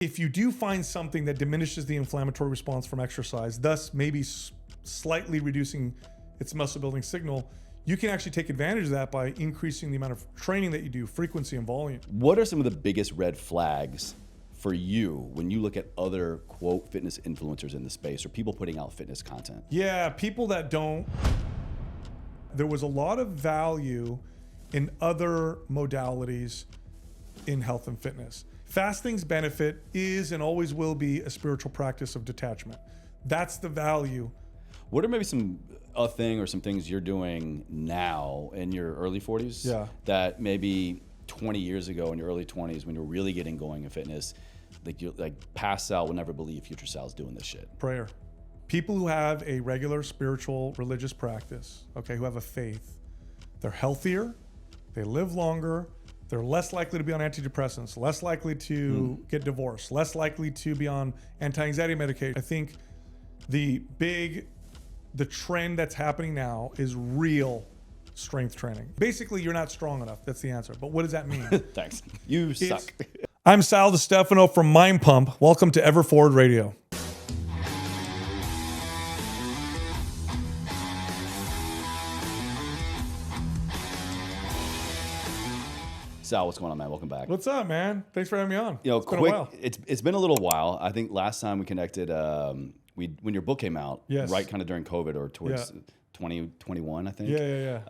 If you do find something that diminishes the inflammatory response from exercise, thus maybe slightly reducing its muscle building signal, you can actually take advantage of that by increasing the amount of training that you do, frequency and volume. What are some of the biggest red flags for you when you look at other, quote, fitness influencers in the space or people putting out fitness content? Yeah, people that don't. There was a lot of value in other modalities in health and fitness. Fasting's benefit is and always will be a spiritual practice of detachment. That's the value. What are maybe some things you're doing now in your early 40s that maybe 20 years ago in your early 20s when you're really getting going in fitness, like you past Sal will never believe future Sal's doing this shit? Prayer. People who have a regular spiritual religious practice, okay, who have a faith, they're healthier, they live longer, they're less likely to be on antidepressants, less likely to get divorced, less likely to be on anti-anxiety medication. I think the trend that's happening now is real strength training. Basically, you're not strong enough. That's the answer. But what does that mean? Thanks. You suck. I'm Sal Stefano from Mind Pump. Welcome to Ever Forward Radio. Sal, what's going on, man? Welcome back. What's up, man? Thanks for having me on. You know, it's been a while. It's been a little while. I think last time we connected, when your book came out, right, kind of during COVID or towards 2021, I think. Yeah.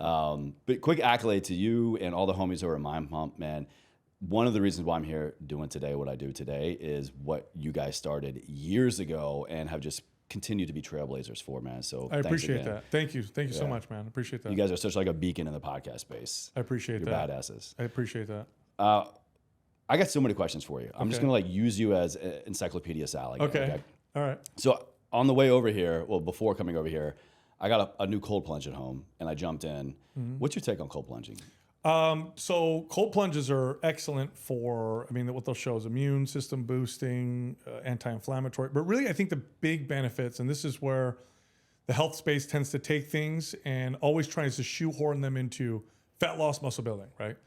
But quick accolade to you and all the homies over at Mind Pump, man. One of the reasons why I'm here doing today what I do today is what you guys started years ago and have just continued to be trailblazers for, man. So I appreciate that. Thank you so much, man. I appreciate that. You guys are such like a beacon in the podcast space. I appreciate You're that. badasses. I appreciate that. I got so many questions for you. I'm just gonna use you as Encyclopedia Sal. Okay. All right. So on the way over here, before coming over here, I got a new cold plunge at home and I jumped in. What's your take on cold plunging? So cold plunges are excellent for, what they'll show is immune system boosting, anti-inflammatory, but really I think the big benefits, and this is where the health space tends to take things and always tries to shoehorn them into fat loss, muscle building, right?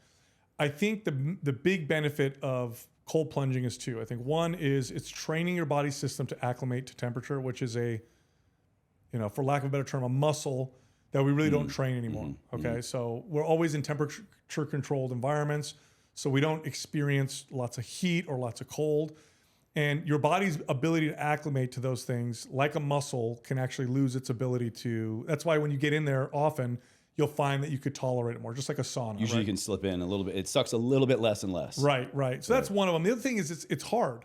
I think the big benefit of cold plunging is two. I think one is it's training your body system to acclimate to temperature, which is for lack of a better term, a muscle that we really don't train anymore. Okay. So we're always in temperature controlled environments. So we don't experience lots of heat or lots of cold. And your body's ability to acclimate to those things, like a muscle, can actually lose its ability to. That's why when you get in there often, you'll find that you could tolerate it more, just like a sauna. Usually you can slip in a little bit. It sucks a little bit less and less. Right. So that's one of them. The other thing is it's hard.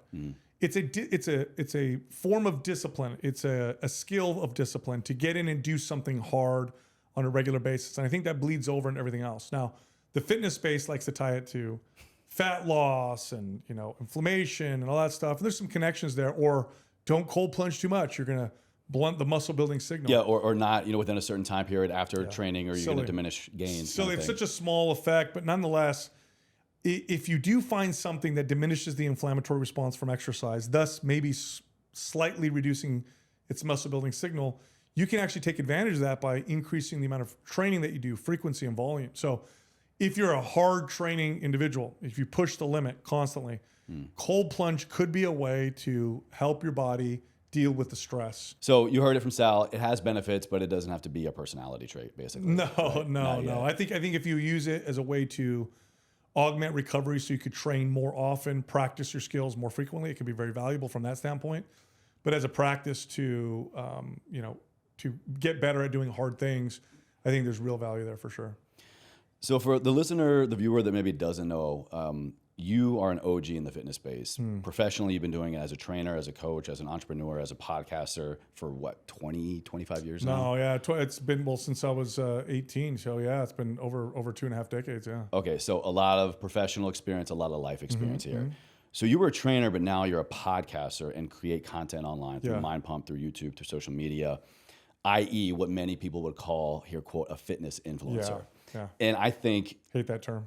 It's a form of discipline. It's a skill of discipline to get in and do something hard on a regular basis. And I think that bleeds over into everything else. Now, the fitness space likes to tie it to fat loss and, inflammation and all that stuff. And there's some connections there. Or don't cold plunge too much. You're going to blunt the muscle building signal. Yeah, or not, within a certain time period after training, or you're going to diminish gains. So it's such a small effect, but nonetheless, if you do find something that diminishes the inflammatory response from exercise, thus maybe slightly reducing its muscle building signal, you can actually take advantage of that by increasing the amount of training that you do, frequency and volume. So if you're a hard training individual, if you push the limit constantly, cold plunge could be a way to help your body deal with the stress. So you heard it from Sal. It has benefits, but it doesn't have to be a personality trait, basically. No. Right? I think if you use it as a way to augment recovery so you could train more often, practice your skills more frequently, it can be very valuable from that standpoint. But as a practice to get better at doing hard things, I think there's real value there for sure. So for the listener, the viewer that maybe doesn't know, you are an OG in the fitness space. Professionally, you've been doing it as a trainer, as a coach, as an entrepreneur, as a podcaster for what, 20, 25 years now? No, yeah. It's been, since I was 18. So yeah, it's been over 2.5 decades, yeah. Okay, so a lot of professional experience, a lot of life experience here. So you were a trainer, but now you're a podcaster and create content online through Mind Pump, through YouTube, through social media, i.e. what many people would call here, quote, a fitness influencer. Yeah. And I think... Hate that term.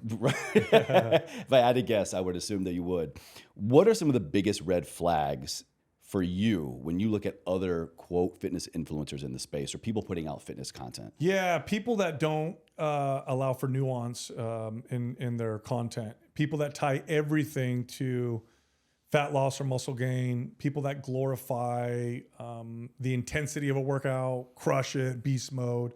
If I had to guess, I would assume that you would. What are some of the biggest red flags for you when you look at other, quote, fitness influencers in the space or people putting out fitness content? Yeah, people that don't allow for nuance in their content. People that tie everything to fat loss or muscle gain, people that glorify the intensity of a workout, crush it, beast mode.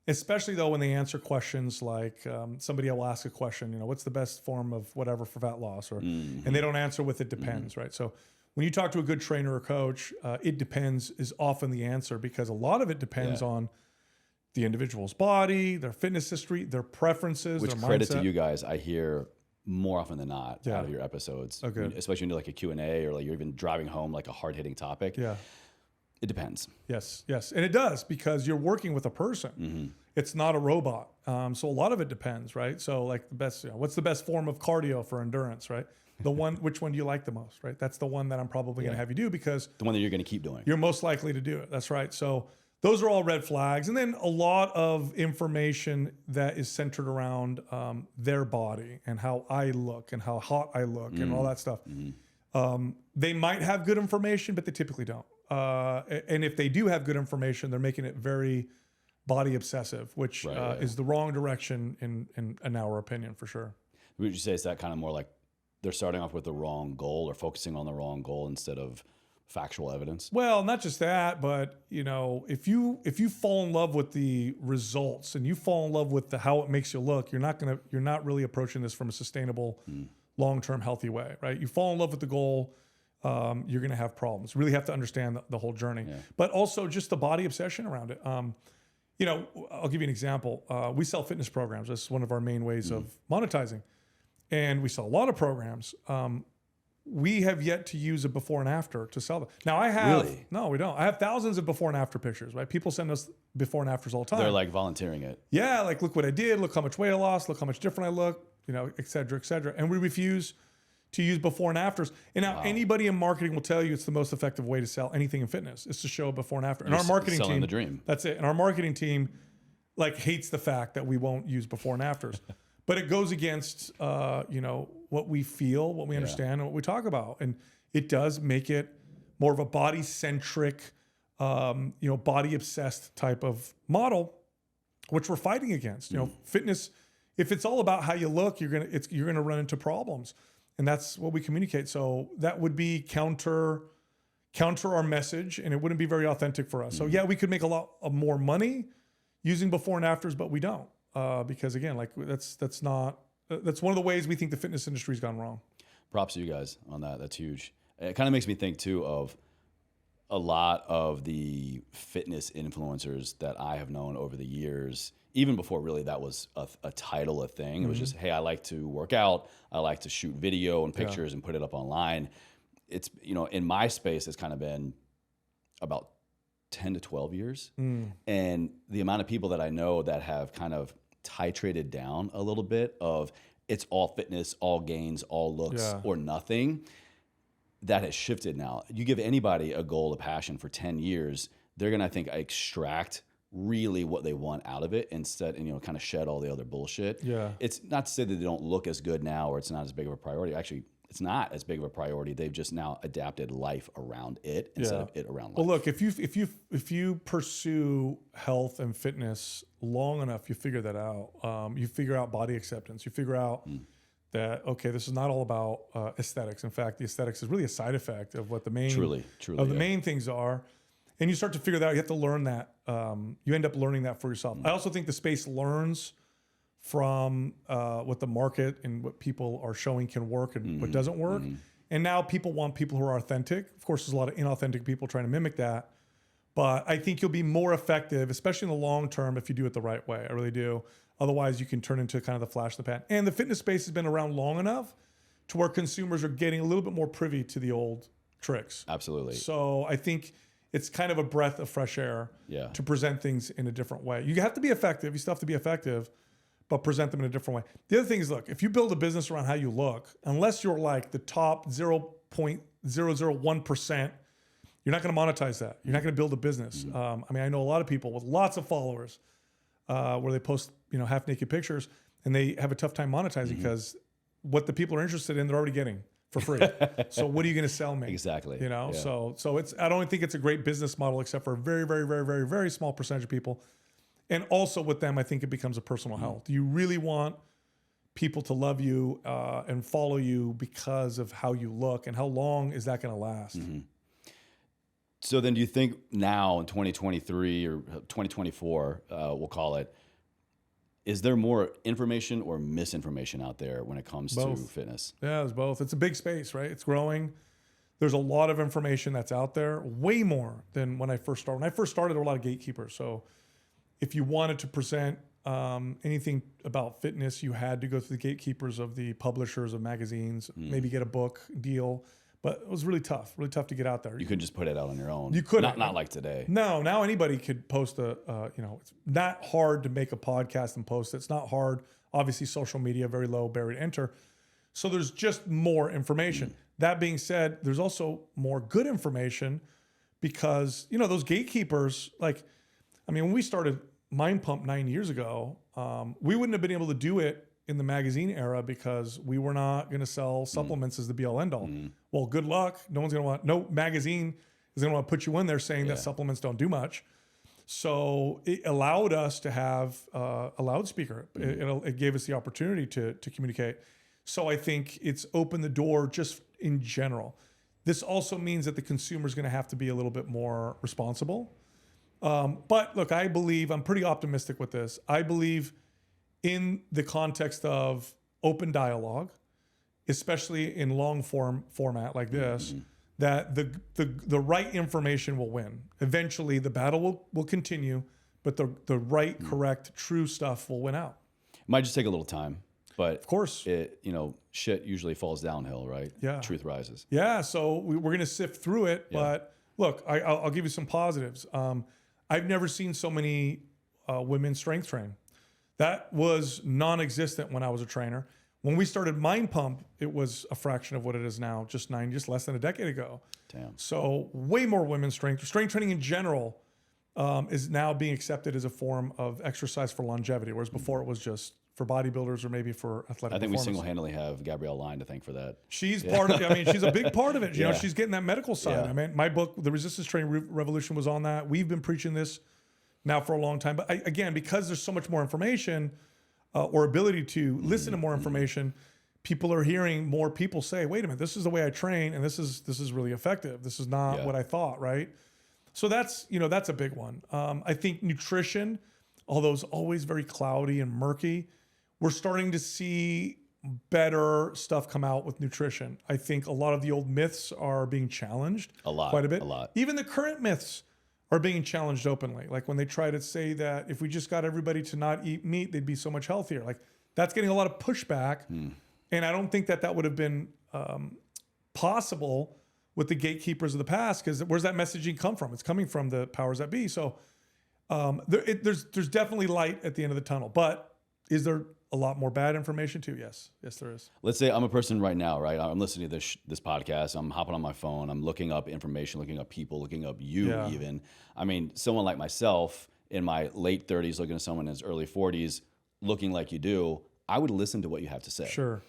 Especially though when they answer questions like somebody will ask a question, you know, what's the best form of whatever for fat loss, or and they don't answer with it depends, right? So when you talk to a good trainer or coach, it depends is often the answer, because a lot of it depends on the individual's body, their fitness history, their preferences, which their credit mindset. to you guys, I hear more often than not out of your episodes, especially when you do like a Q&A or like you're even driving home like a hard-hitting topic. Yeah. It depends. Yes. And it does, because you're working with a person. It's not a robot. So a lot of it depends, right? So like the best, what's the best form of cardio for endurance, right? Which one do you like the most, right? That's the one that I'm probably going to have you do, because the one that you're going to keep doing. You're most likely to do it. That's right. So those are all red flags. And then a lot of information that is centered around their body and how I look and how hot I look and all that stuff. They might have good information, but they typically don't. And if they do have good information, they're making it very body obsessive, which is the wrong direction in our opinion, for sure. Would you say it's that kind of more like they're starting off with the wrong goal or focusing on the wrong goal instead of factual evidence? Well, not just that, but you know, if you fall in love with the results and you fall in love with how it makes you look, you're not really approaching this from a sustainable, long-term healthy way, right? You fall in love with the goal, you're going to have problems. Really have to understand the whole journey, but also just the body obsession around it. You know, I'll give you an example. We sell fitness programs. That's one of our main ways of monetizing. And we sell a lot of programs. We have yet to use a before and after to sell them. Now I have, Really? No, we don't. I have thousands of before and after pictures, right? People send us before and afters all the time. They're like volunteering it. Yeah, like look what I did, look how much weight I lost, look how much different I look, you know, et cetera, et cetera. And we refuse to use before and afters. And now anybody in marketing will tell you it's the most effective way to sell anything in fitness is to show a before and after. And our marketing selling team, the dream. That's it. And our marketing team like hates the fact that we won't use before and afters. But it goes against, you know, what we feel, what we understand, and what we talk about. And it does make it more of a body-centric, you know, body-obsessed type of model, which we're fighting against. You know, fitness, if it's all about how you look, you're gonna run into problems. And that's what we communicate. So that would be counter our message, and it wouldn't be very authentic for us. So yeah, we could make a lot of more money using before and afters, but we don't. Because again, like that's one of the ways we think the fitness industry's gone wrong. Props to you guys on that. That's huge. It kind of makes me think too of a lot of the fitness influencers that I have known over the years, even before really that was a title, a thing. It was just, hey, I like to work out. I like to shoot video and pictures and put it up online. It's, you know, in my space, it's kind of been about 10 to 12 years. And the amount of people that I know that have kind of titrated down a little bit of it's all fitness, all gains, all looks or nothing, that has shifted now. You give anybody a goal, a passion for 10 years, they're going to, I think, extract really what they want out of it instead, and, you know, kind of shed all the other bullshit. Yeah. It's not to say that they don't look as good now or it's not as big of a priority. Actually, it's not as big of a priority. They've just now adapted life around it instead of it around life. Well, look, if you pursue health and fitness long enough, you figure that out. You figure out body acceptance. You figure out that, okay, this is not all about aesthetics. In fact, the aesthetics is really a side effect of what the main main things are. And you start to figure that out. You have to learn that. You end up learning that for yourself. I also think the space learns from what the market and what people are showing can work and what doesn't work. And now people want people who are authentic. Of course, there's a lot of inauthentic people trying to mimic that. But I think you'll be more effective, especially in the long term, if you do it the right way. I really do. Otherwise, you can turn into kind of the flash in the pan. And the fitness space has been around long enough to where consumers are getting a little bit more privy to the old tricks. Absolutely. So I think it's kind of a breath of fresh air to present things in a different way. You have to be effective. You still have to be effective, but present them in a different way. The other thing is, look, if you build a business around how you look, unless you're like the top 0.001%, you're not going to monetize that. You're not going to build a business. I mean, I know a lot of people with lots of followers where they post, you know, half naked pictures and they have a tough time monetizing because what the people are interested in, they're already getting for free. So what are you going to sell me? Exactly. You know, so it's, I don't think it's a great business model except for a very, very, very, very, very small percentage of people. And also with them, I think it becomes a personal health. Do you really want people to love you and follow you because of how you look, and how long is that going to last? Mm-hmm. So then do you think now in 2023 or 2024, we'll call it, is there more information or misinformation out there when it comes to fitness? Yeah, there's both. It's a big space, right? It's growing. There's a lot of information that's out there, way more than when I first started. When I first started, there were a lot of gatekeepers. So if you wanted to present anything about fitness, you had to go through the gatekeepers of the publishers of magazines, maybe get a book deal. But it was really tough to get out there. You couldn't just put it out on your own. You couldn't. Not like today. No, now anybody could post it's not hard to make a podcast and post it. It's not hard. Obviously, social media, very low barrier to enter. So there's just more information. That being said, there's also more good information because, those gatekeepers, when we started Mind Pump 9 years ago, we wouldn't have been able to do it in the magazine era because we were not going to sell supplements as the be all end all. Well, good luck. No magazine is going to want to put you in there saying that supplements don't do much. So it allowed us to have a loudspeaker. It gave us the opportunity to communicate. So I think it's opened the door just in general. This also means that the consumer is going to have to be a little bit more responsible. But look, I'm pretty optimistic with this. I believe in the context of open dialogue, especially in long format like this, that the right information will win. Eventually, the battle will continue, but the right, correct, true stuff will win out. Might just take a little time, but of course, shit usually falls downhill, right? Yeah, truth rises. Yeah, so we're going to sift through it. Yeah. But look, I'll give you some positives. I've never seen so many women strength train. That was non-existent when I was a trainer. When we started Mind Pump, it was a fraction of what it is now, just less than a decade ago. Damn. So way more women strength training in general is now being accepted as a form of exercise for longevity, whereas before it was just for bodybuilders or maybe for athletic. I think we single-handedly have Gabrielle Line to thank for that. She's part of it. She's a big part of it. You know, she's getting that medical side. Yeah. My book, The Resistance Training Revolution, was on that. We've been preaching this now for a long time. But again, because there's so much more information or ability to listen to more information, people are hearing more people say, wait a minute, this is the way I train and this is really effective. This is not what I thought, right? So that's a big one. I think nutrition, although it's always very cloudy and murky, we're starting to see better stuff come out with nutrition. I think a lot of the old myths are being challenged quite a bit. Even the current myths are being challenged openly. Like when they try to say that if we just got everybody to not eat meat, they'd be so much healthier. Like that's getting a lot of pushback. And I don't think that would have been possible with the gatekeepers of the past, because where's that messaging come from? It's coming from the powers that be. So there's definitely light at the end of the tunnel. But is there a lot more bad information too? Yes, there is. Let's say I'm a person right now, right? I'm listening to this podcast. I'm hopping on my phone. I'm looking up information, looking up people, looking up you even. I mean, someone like myself in my late 30s, looking at someone in his early 40s, looking like you do, I would listen to what you have to say. Sure.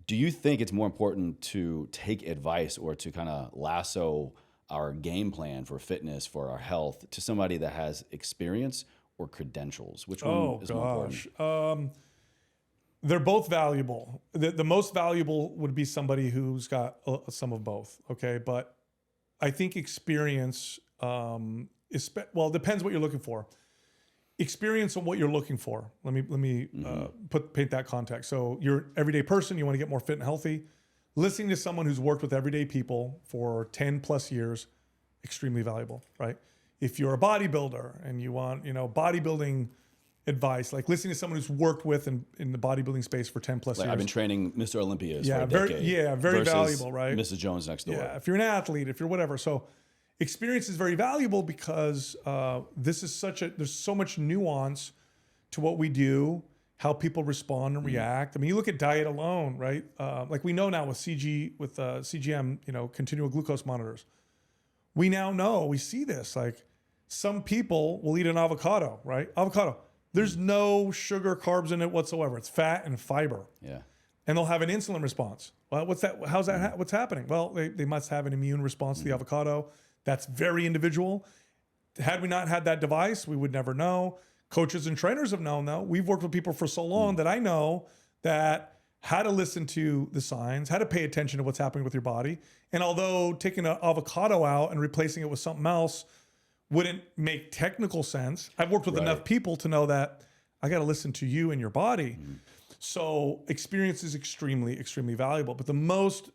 Do you think it's more important to take advice or to kind of lasso our game plan for fitness, for our health, to somebody that has experience or credentials? Which one is more important? They're both valuable. The most valuable would be somebody who's got some of both. Okay, but I think experience it depends what you're looking for. Experience on what you're looking for. Let me paint that context. So you're an everyday person. You want to get more fit and healthy. Listening to someone who's worked with everyday people for 10 plus years, extremely valuable, right? If you're a bodybuilder and you want, bodybuilding advice, like listening to someone who's worked with in the bodybuilding space for 10 plus years. I've been training Mr. Olympias for a decade. Very valuable, right? Mrs. Jones next door. Yeah, if you're an athlete, if you're whatever. So experience is very valuable because there's so much nuance to what we do, how people respond and react. I mean, you look at diet alone, right? Like we know now with CGM, continual glucose monitors. We now know, we see this, like some people will eat an avocado, right? Avocado. There's no sugar, carbs in it whatsoever. It's fat and fiber. Yeah. And they'll have an insulin response. Well, what's that? How's that? What's happening? Well, they must have an immune response to the avocado. That's very individual. Had we not had that device, we would never know. Coaches and trainers have known, though. We've worked with people for so long that I know that how to listen to the signs, how to pay attention to what's happening with your body. And although taking an avocado out and replacing it with something else wouldn't make technical sense, I've worked with enough people to know that I got to listen to you and your body. So experience is extremely, extremely valuable. But the most,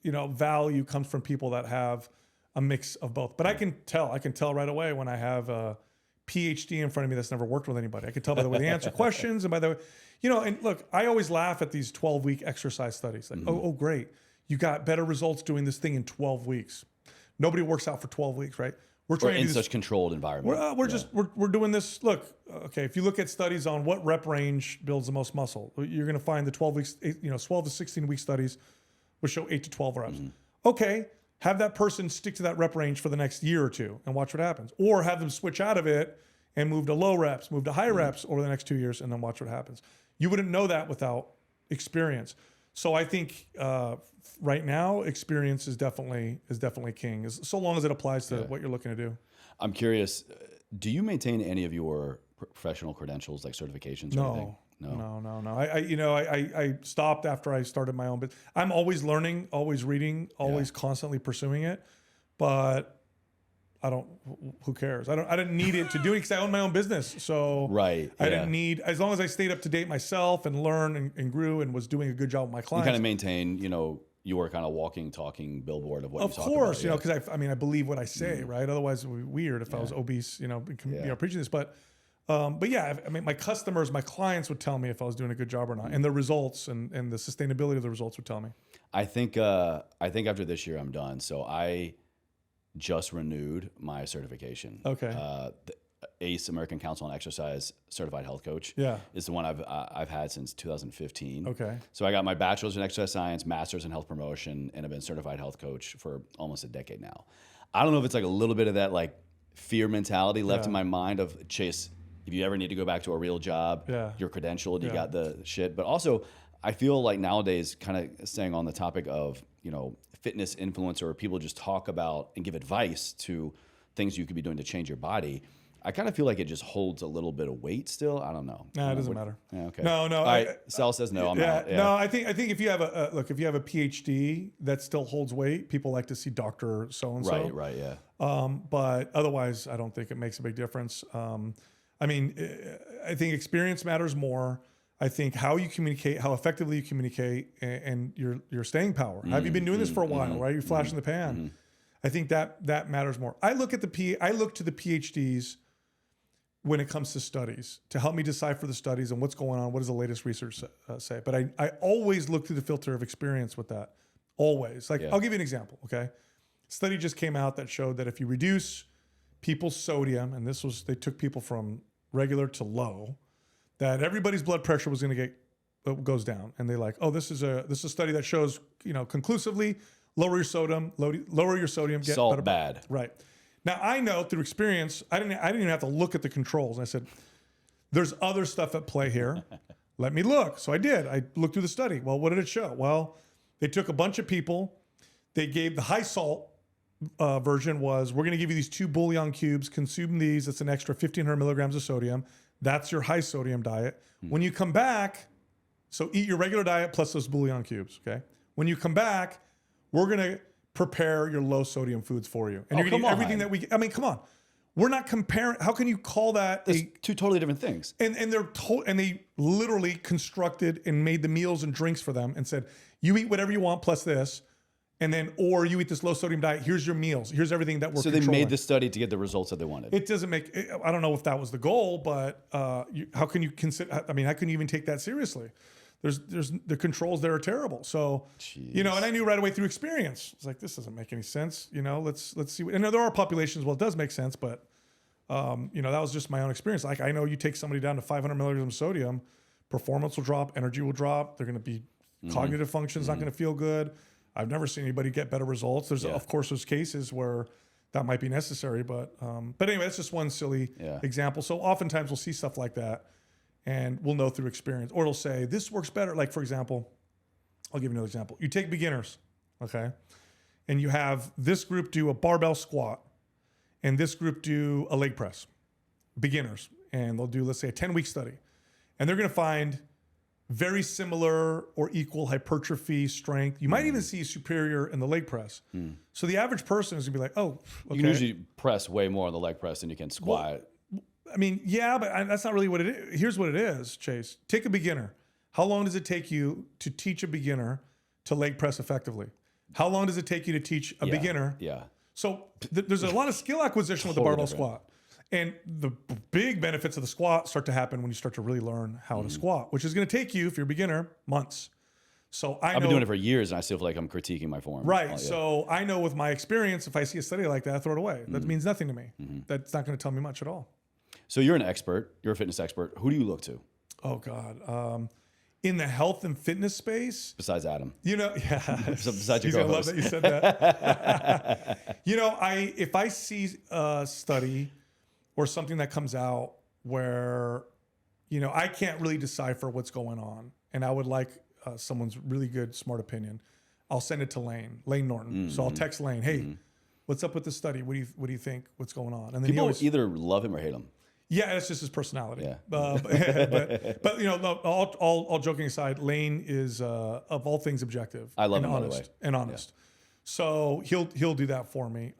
value comes from people that have a mix of both. But I can tell right away when I have a PhD in front of me that's never worked with anybody. I can tell by the way they answer questions and by the way, and look, I always laugh at these 12-week exercise studies. Like, oh, great. You got better results doing this thing in 12 weeks. Nobody works out for 12 weeks, right? We're trying to do such controlled environment. We're doing this. Look, okay, if you look at studies on what rep range builds the most muscle, you're going to find the 12 weeks, 12 to 16 week studies will show 8 to 12 reps. Okay, have that person stick to that rep range for the next year or two and watch what happens. Or have them switch out of it and move to low reps, move to high reps over the next 2 years and then watch what happens. You wouldn't know that without experience. So I think right now, experience is definitely king, so long as it applies to what you're looking to do. I'm curious, do you maintain any of your professional credentials, like certifications or anything? No. I stopped after I started my own business. I'm always learning, always reading, always constantly pursuing it, but I don't. Who cares? I didn't need it to do it because I own my own business. So I didn't need, as long as I stayed up to date myself and learned and grew and was doing a good job with my clients. You kind of maintain, your kind of walking, talking billboard of what you talk about. Of course, because I believe what I say, right? Otherwise, it would be weird if I was obese, preaching this. But yeah, my customers, my clients would tell me if I was doing a good job or not, and the results and the sustainability of the results would tell me. I think after this year I'm done. So I just renewed my certification. Okay. The ACE, American Council on Exercise Certified Health Coach. Yeah. Is the one I've had since 2015. Okay. So I got my bachelor's in exercise science, master's in health promotion, and I've been certified health coach for almost a decade now. I don't know if it's like a little bit of that like fear mentality left in my mind of Chase, if you ever need to go back to a real job, you're credentialed, you got the shit. But also I feel like nowadays, kind of staying on the topic of, fitness influencer, or people just talk about and give advice to things you could be doing to change your body. I kind of feel like it just holds a little bit of weight still. I don't know. No, it doesn't matter. Yeah, okay. No. All right. Sal says no. I'm out. Yeah. No, I think if you have if you have a PhD that still holds weight, people like to see Dr. So-and-so. Right. Yeah. But otherwise, I don't think it makes a big difference. I think experience matters more. I think how you communicate, how effectively you communicate, and your staying power. Have you been doing this for a while, right? You're flashing the pan. I think that matters more. I look to the PhDs when it comes to studies to help me decipher the studies and what's going on. What does the latest research say? But I always look through the filter of experience with that. Always. I'll give you an example. Okay, study just came out that showed that if you reduce people's sodium, and they took people from regular to low, that everybody's blood pressure was going to goes down. And they're like, oh, this is a study that shows, conclusively lower your sodium, get salt better. Bad. Right. Now I know through experience, I didn't even have to look at the controls. And I said, there's other stuff at play here. Let me look. So I did. I looked through the study. Well, what did it show? Well, they took a bunch of people. They gave the high salt version was, we're going to give you these 2 bouillon cubes, consume these. That's an extra 1,500 milligrams of sodium. That's your high sodium diet. When you come back, so eat your regular diet plus those bouillon cubes, okay? When you come back, we're going to prepare your low sodium foods for you. And you're going to eat everything that come on. We're not comparing. How can you call that? Two totally different things. And they literally constructed and made the meals and drinks for them and said, you eat whatever you want plus this. And then, or you eat this low sodium diet. Here's your meals. Here's everything that we're controlling. So they made the study to get the results that they wanted. It doesn't make. I don't know if that was the goal, but how can you consider? How can you even take that seriously? There's the controls there are terrible. So and I knew right away through experience. It's like, this doesn't make any sense. Let's see. And there are populations. Well, it does make sense, but that was just my own experience. Like, I know you take somebody down to 500 milligrams of sodium, performance will drop, energy will drop. They're going to be cognitive functions not going to feel good. I've never seen anybody get better results. Of course, there's cases where that might be necessary, but anyway, that's just one silly example. So oftentimes we'll see stuff like that, and we'll know through experience, or it'll say this works better. Like, for example, I'll give you another example. You take beginners, okay, and you have this group do a barbell squat, and this group do a leg press. Beginners, and they'll do, let's say, a 10-week study, and they're going to find very similar or equal hypertrophy, strength. You might even see superior in the leg press. So the average person is gonna be like, oh, okay. You can usually press way more on the leg press than you can squat. Well, I mean, yeah, but that's not really what it is. Here's what it is, Chase. Take a beginner. How long does it take you to teach a beginner to leg press effectively? How long does it take you to teach a beginner? Yeah. So there's a lot of skill acquisition with the barbell squat. And the big benefits of the squat start to happen when you start to really learn how to squat, which is going to take you, if you're a beginner, months. So I've been doing it for years, and I still feel like I'm critiquing my form. Right. So I know with my experience, if I see a study like that, I throw it away. That means nothing to me. That's not going to tell me much at all. So you're an expert. You're a fitness expert. Who do you look to? Oh, God. In the health and fitness space. Besides Adam. Yeah. Besides your co-host. I love that you said that. If I see a study or something that comes out where, I can't really decipher what's going on, and I would like someone's really good, smart opinion, I'll send it to Lane Norton. So I'll text Lane, hey, what's up with this study? What do you think? What's going on? And then people either love him or hate him. Yeah, that's just his personality. Yeah. But all joking aside, Lane is of all things objective. I love and him, honest, by the way. and honest. Yeah. So he'll do that for me.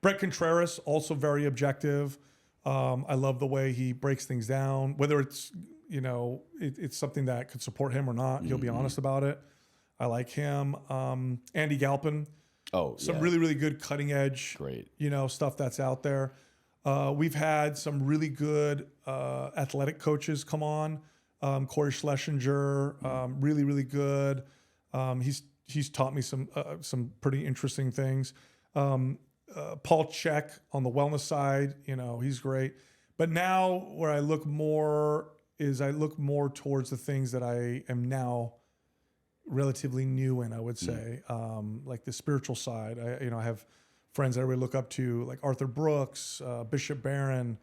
Brett Contreras, also very objective. I love the way he breaks things down. Whether it's it's something that could support him or not, he'll be honest about it. I like him. Andy Galpin. Some really, really good cutting edge, great, stuff that's out there. We've had some really good athletic coaches come on. Corey Schlesinger, really, really good. He's taught me some pretty interesting things. Paul Check on the wellness side, he's great. But now where I look more towards the things that I am now relatively new in, I would say, like the spiritual side. I have friends that I really look up to, like Arthur Brooks, Bishop Barron,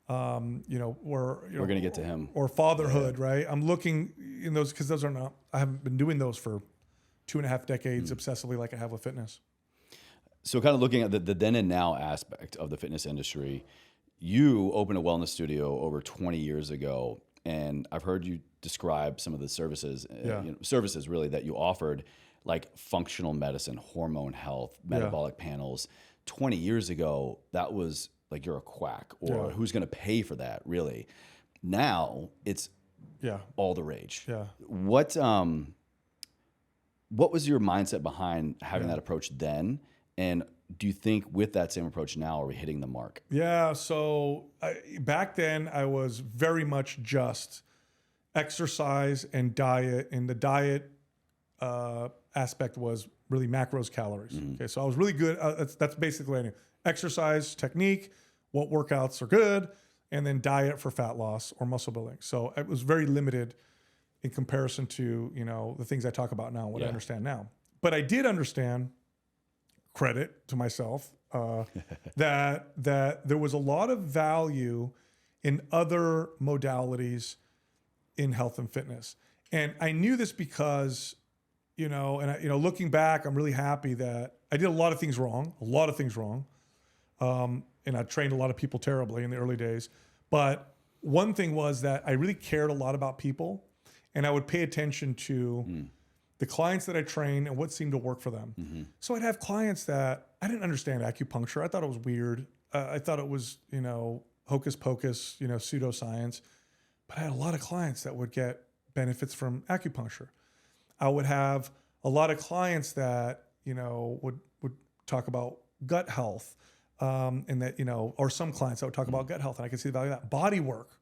we're going to get to him. Or fatherhood, right? I'm looking in those because those are not, I haven't been doing those for 2.5 decades obsessively like I have with fitness. So kind of looking at the then and now aspect of the fitness industry, you opened a wellness studio over 20 years ago, and I've heard you describe some of the services, services really that you offered, like functional medicine, hormone health, metabolic panels. 20 years ago, that was like you're a quack, or who's going to pay for that, really? Now it's all the rage. Yeah. What was your mindset behind having that approach then? And do you think with that same approach now, are we hitting the mark? Yeah. So back then, I was very much just exercise and diet, and the diet aspect was really macros, calories. Okay, so I was really good. That's basically what I knew. Exercise, technique, what workouts are good, and then diet for fat loss or muscle building. So it was very limited in comparison to the things I talk about now, what I understand now. But I did understand, credit to myself, that there was a lot of value in other modalities in health and fitness. And I knew this because, looking back, I'm really happy that I did a lot of things wrong. And I trained a lot of people terribly in the early days. But one thing was that I really cared a lot about people, and I would pay attention to the clients that I trained and what seemed to work for them. So I'd have clients that I didn't understand acupuncture. I thought it was weird. I thought it was, hocus pocus, pseudoscience. But I had a lot of clients that would get benefits from acupuncture. I would have a lot of clients that, would talk about gut health, and that, or some clients that would talk about gut health, and I could see the value of that. Body work,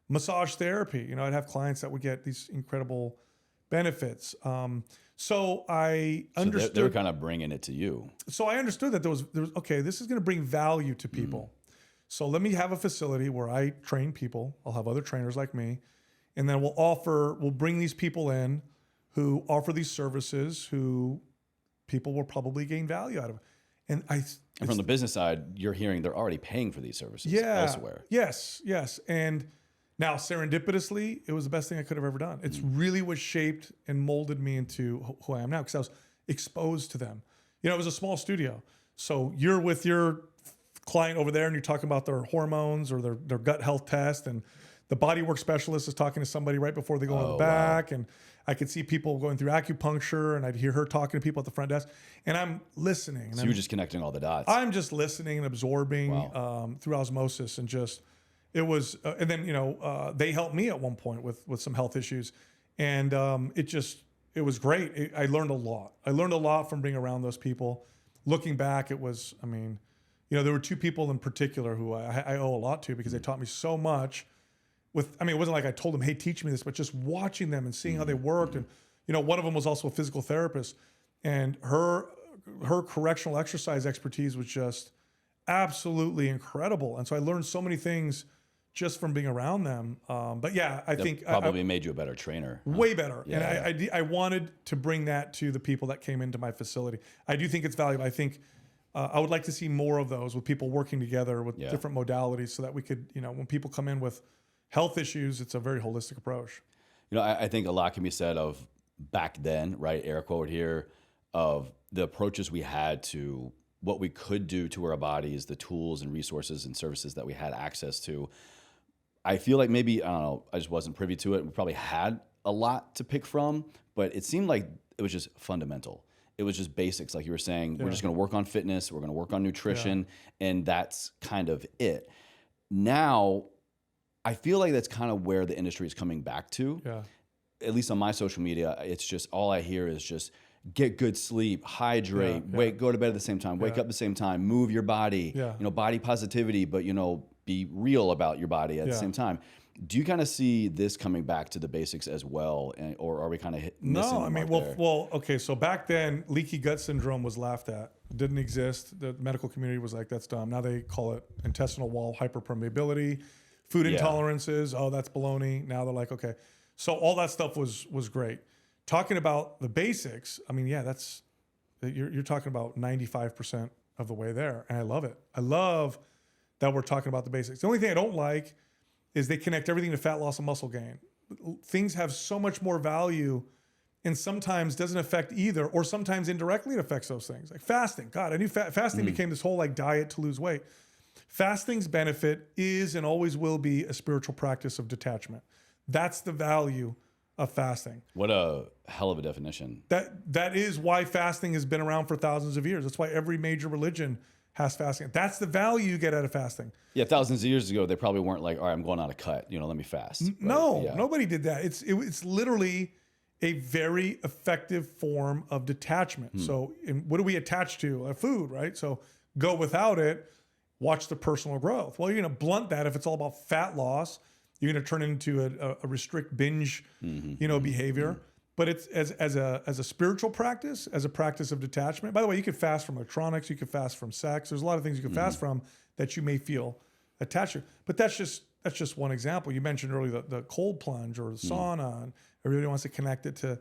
massage therapy. I'd have clients that would get these incredible benefits. So I understood. They were kind of bringing it to you. So I understood that there was okay, this is going to bring value to people. So let me have a facility where I train people. I'll have other trainers like me, and then we'll bring these people in who offer these services, who people will probably gain value out of. And from the business side, you're hearing they're already paying for these services elsewhere. Yes. And now, serendipitously, it was the best thing I could have ever done. It's really what shaped and molded me into who I am now, because I was exposed to them. It was a small studio. So you're with your client over there and you're talking about their hormones or their gut health test, and the bodywork specialist is talking to somebody right before they go in the back. Wow. And I could see people going through acupuncture, and I'd hear her talking to people at the front desk, and I'm listening. And so you're just connecting all the dots. I'm just listening and absorbing through osmosis, and just, it was, and then, they helped me at one point with some health issues, and it was great. I learned a lot. I learned a lot from being around those people. Looking back, it was, there were two people in particular who I owe a lot to, because they taught me so much. It wasn't like I told them, hey, teach me this, but just watching them and seeing how they worked. And, one of them was also a physical therapist, and her correctional exercise expertise was just absolutely incredible. And so I learned so many things just from being around them. But yeah, I think probably made you a better trainer. Way better. Yeah. And I wanted to bring that to the people that came into my facility. I do think it's valuable. I think I would like to see more of those, with people working together with different modalities, so that we could, when people come in with health issues, it's a very holistic approach. I think a lot can be said of back then, right? Air quote here, of the approaches we had to what we could do to our bodies, the tools and resources and services that we had access to. I feel like maybe, I don't know, I just wasn't privy to it. We probably had a lot to pick from, but it seemed like it was just fundamental. It was just basics. Like you were saying, we're just going to work on fitness. We're going to work on nutrition. And that's kind of it. Now, I feel like that's kind of where the industry is coming back to. Yeah. At least on my social media, it's just, all I hear is just get good sleep, hydrate, go to bed at the same time, wake up at the same time, move your body, body positivity, but, be real about your body at the same time. Do you kind of see this coming back to the basics as well, or are we kind of missing the mark there? Okay. So back then, leaky gut syndrome was laughed at. It didn't exist. The medical community was like, that's dumb. Now they call it intestinal wall hyperpermeability, food intolerances. Oh, that's baloney. Now they're like, okay. So all that stuff was great. Talking about the basics, you're talking about 95% of the way there, and I love it. I love that we're talking about the basics. The only thing I don't like is they connect everything to fat loss and muscle gain. Things have so much more value, and sometimes doesn't affect either, or sometimes indirectly it affects those things. Like fasting. God, I knew fasting became this whole diet to lose weight. Fasting's benefit is and always will be a spiritual practice of detachment. That's the value of fasting. What a hell of a definition. That is why fasting has been around for thousands of years. That's why every major religion has fasting. That's the value you get out of fasting. Yeah, thousands of years ago, they probably weren't like, all right, I'm going on a cut, let me fast. Nobody did that. It's literally a very effective form of detachment. So what do we attach to? Food, right? So go without it, watch the personal growth. Well, you're going to blunt that if it's all about fat loss. You're going to turn into a restrict binge, behavior. But it's as a spiritual practice, as a practice of detachment. By the way, you could fast from electronics, you could fast from sex. There's a lot of things you can fast from that you may feel attached to. But that's just one example. You mentioned earlier the cold plunge or the sauna, and everybody wants to connect it to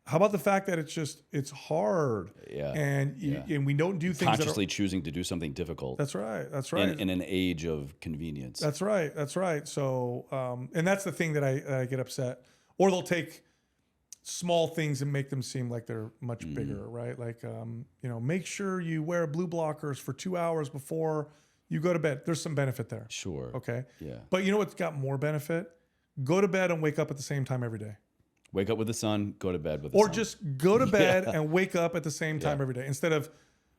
how about the fact that it's hard? Yeah. And we don't do things consciously choosing to do something difficult. That's right. That's right. In an age of convenience. That's right. That's right. So, and that's the thing that I get upset. Or they'll take small things and make them seem like they're much bigger, right? Like, make sure you wear blue blockers for 2 hours before you go to bed. There's some benefit there. Sure. Okay. Yeah. But you know what's got more benefit? Go to bed and wake up at the same time every day. Wake up with the sun, go to bed with the sun. Or just go to bed and wake up at the same time every day. Instead of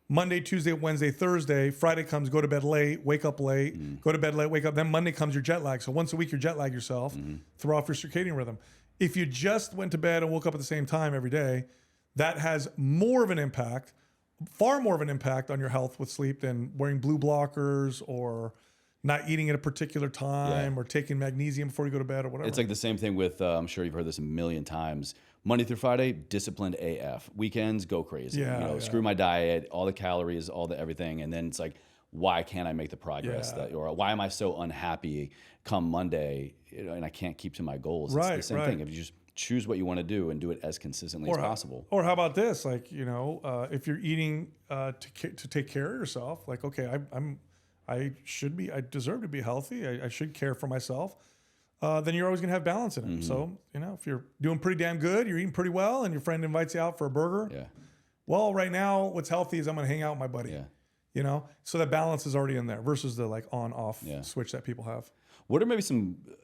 Monday, Tuesday, Wednesday, Thursday, Friday comes, go to bed late, wake up late, go to bed late, wake up. Then Monday comes your jet lag. So once a week, you jet lag yourself, throw off your circadian rhythm. If you just went to bed and woke up at the same time every day, that has more of an impact, far more of an impact on your health with sleep than wearing blue blockers or not eating at a particular time or taking magnesium before you go to bed or whatever. It's like the same thing with, I'm sure you've heard this a million times, Monday through Friday, disciplined AF. Weekends, go crazy. Screw my diet, all the calories, all the everything. And then it's like, why can't I make the progress or why am I so unhappy come Monday, and I can't keep to my goals? It's the same thing. If you just choose what you want to do and do it as consistently as possible. Or how about this? Like, if you're eating to take care of yourself, like, okay, I deserve to be healthy. I should care for myself. Then you're always going to have balance in it. So, if you're doing pretty damn good, you're eating pretty well, and your friend invites you out for a burger. Yeah. Well, right now, what's healthy is I'm going to hang out with my buddy. Yeah. So that balance is already in there versus the on-off switch that people have. What are maybe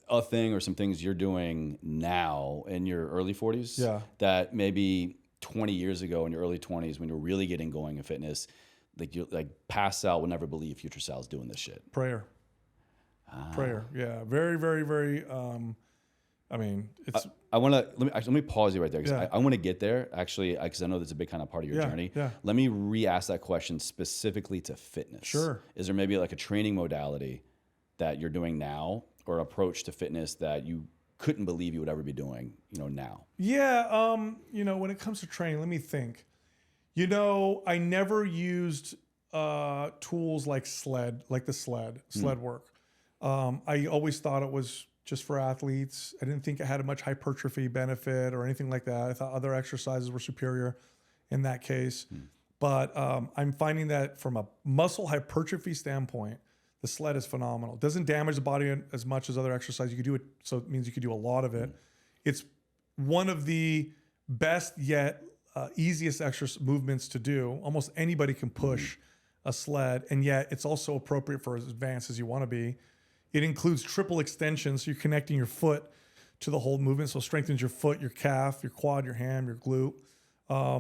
a thing or some things you're doing now in your early 40s that maybe 20 years ago in your early 20s when you're really getting going in fitness, like you past Sal would never believe future Sal's doing this shit? Prayer. Yeah. Very, very, very. I mean, it's. I want to let me pause you right there because I want to get there actually because I know that's a big kind of part of your journey. Yeah. Let me re-ask that question specifically to fitness. Sure. Is there maybe like a training modality that you're doing now or approach to fitness that you couldn't believe you would ever be doing, now? Yeah. When it comes to training, let me think. I never used tools like sled work. I always thought it was just for athletes. I didn't think it had much hypertrophy benefit or anything like that. I thought other exercises were superior in that case. But I'm finding that from a muscle hypertrophy standpoint, the sled is phenomenal. It doesn't damage the body as much as other exercise. You could do it, so it means you could do a lot of it. It's one of the best yet easiest exercise movements to do. Almost anybody can push a sled, and yet it's also appropriate for as advanced as you want to be. It includes triple extension, so you're connecting your foot to the whole movement, so it strengthens your foot, your calf, your quad, your ham, your glute. I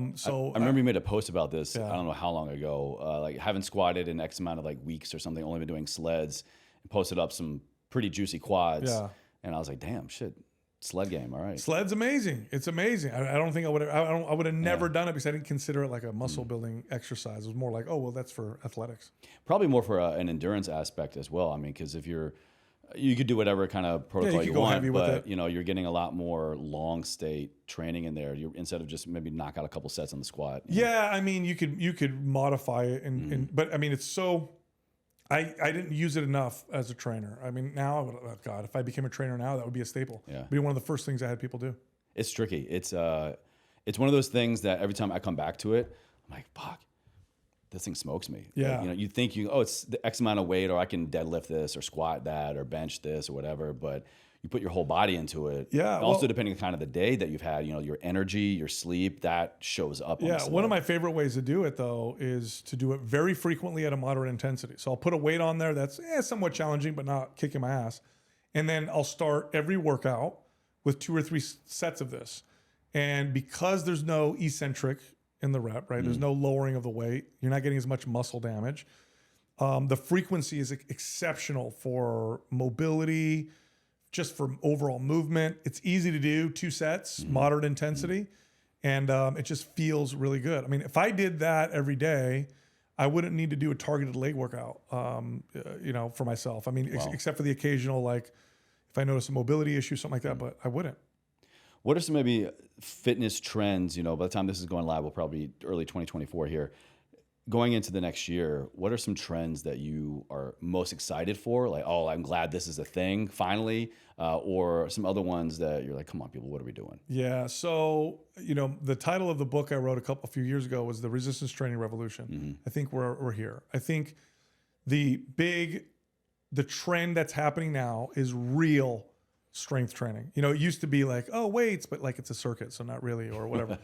remember you made a post about this. I don't know how long ago. Like haven't squatted in X amount of weeks or something. Only been doing sleds, and posted up some pretty juicy quads. Yeah. And I was like, damn, shit, sled game. All right. Sled's amazing. It's amazing. I don't think I would have. I would have never done it because I didn't consider it like a muscle building exercise. It was more like, oh well, that's for athletics. Probably more for an endurance aspect as well. I mean, because if you could do whatever kind of protocol you want, but you're getting a lot more long state training in there. Instead of just maybe knock out a couple sets on the squat. Yeah, I mean, you could modify it, but I mean, it's so. I didn't use it enough as a trainer. I mean, now, oh God, if I became a trainer now, that would be a staple. Yeah, it'd be one of the first things I had people do. It's tricky. It's one of those things that every time I come back to it, I'm like, fuck. This thing smokes me. Yeah. You think it's the X amount of weight, or I can deadlift this, or squat that, or bench this, or whatever. But you put your whole body into it. Yeah. Also, depending on kind of the day that you've had, your energy, your sleep, that shows up. Yeah. One of my favorite ways to do it though is to do it very frequently at a moderate intensity. So I'll put a weight on there that's somewhat challenging, but not kicking my ass. And then I'll start every workout with 2 or 3 sets of this. And because there's no eccentric in the rep, right? There's no lowering of the weight. You're not getting as much muscle damage. The frequency is exceptional for mobility, just for overall movement. It's easy to do, 2 sets, moderate intensity, and it just feels really good. I mean, if I did that every day, I wouldn't need to do a targeted leg workout, for myself. I mean, except for the occasional, if I notice a mobility issue, something like that, but I wouldn't. What are some maybe fitness trends? By the time this is going live, we'll probably be early 2024 here. Going into the next year, what are some trends that you are most excited for? Like, oh, I'm glad this is a thing finally, or some other ones that you're like, come on, people, what are we doing? Yeah. So, the title of the book I wrote a few years ago was The Resistance Training Revolution. I think we're here. I think the trend that's happening now is real strength training. It used to be like, oh, weights, but it's a circuit, so not really, or whatever.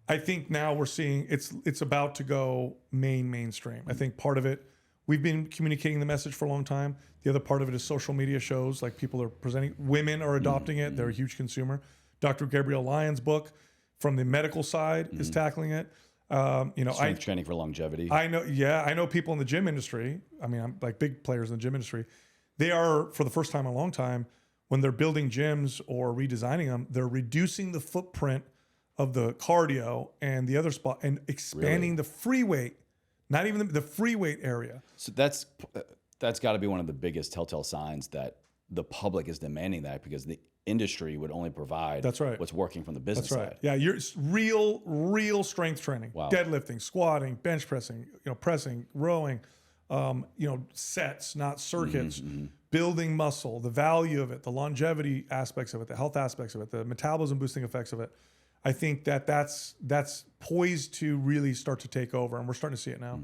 I think now we're seeing it's about to go mainstream. I think part of it, we've been communicating the message for a long time. The other part of it is social media shows, like people are presenting, women are adopting it. They're a huge consumer. Dr. Gabrielle Lyon's book from the medical side is tackling it. Strength training for longevity. I know people in the gym industry. I mean, I'm like big players in the gym industry. They are, for the first time in a long time, when they're building gyms or redesigning them, they're reducing the footprint of the cardio and the other spot and expanding the free weight, not even the free weight area. So that's got to be one of the biggest telltale signs that the public is demanding that, because the industry would only provide what's working from the business side. Yeah, you're real strength training, deadlifting, squatting, bench pressing, pressing, rowing, sets, not circuits. Building muscle, the value of it, the longevity aspects of it, the health aspects of it, the metabolism boosting effects of it. I think that's poised to really start to take over, and we're starting to see it now.